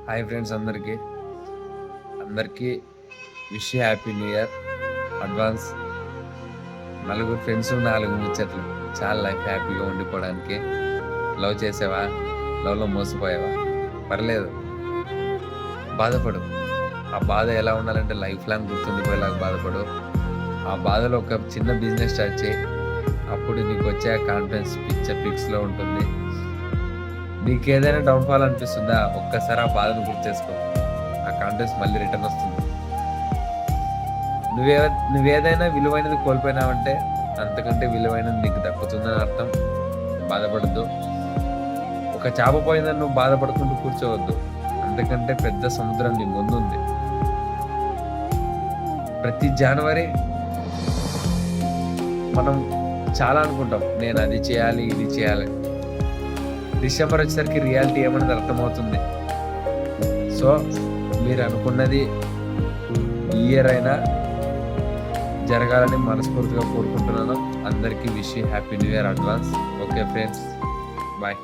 Hi friends, అందరికీ అందరికీ wish happy new year advance. నలుగురు ఫ్రెండ్స్, 4 ముచ్చట్లు చాలా లైఫ్ హ్యాపీగా ఉండిపోవడానికి. లవ్ చేసావా? లవ్లో మోసపోయావా? పర్లేదు, బాధపడు. ఆ బాధ ఎలా ఉండాలంటే లైఫ్ లాంగ్ గుర్తుండిపోయేలాగా బాధపడు. ఆ బాధలో ఒక చిన్న బిజినెస్ స్టార్ట్ చేయి. అప్పుడు నీకు వచ్చే కాన్ఫిడెన్స్ పిక్స్లో ఉంటుంది. నీకు ఏదైనా డౌన్ఫాల్ అనిపిస్తుందా? ఒక్కసారి ఆ బాధను గుర్తు చేసుకో. ఆ కాన్ఫిడెన్స్ మళ్ళీ రిటర్న్ వస్తుంది. నువ్వేదైనా విలువైనది కోల్పోయినావంటే అంతకంటే విలువైనది నీకు దక్కుతుందని అర్థం. బాధపడద్దు. ఒక చేప పోయిందని నువ్వు బాధపడుకుంటూ కూర్చోవద్దు. అంతకంటే పెద్ద సముద్రం నీ ముందుంది. ప్రతి జనవరి మనం చాలా అనుకుంటాం, నేను అది చేయాలి, ఇది చేయాలి. డిసెంబర్ వచ్చేసరికి రియాలిటీ ఏమన్నది అర్థమవుతుంది. సో మీరు అనుకున్నది ఈ ఇయర్ అయినా జరగాలని మనస్ఫూర్తిగా కోరుకుంటున్నాను. అందరికీ wish happy new year advance. Okay friends, bye.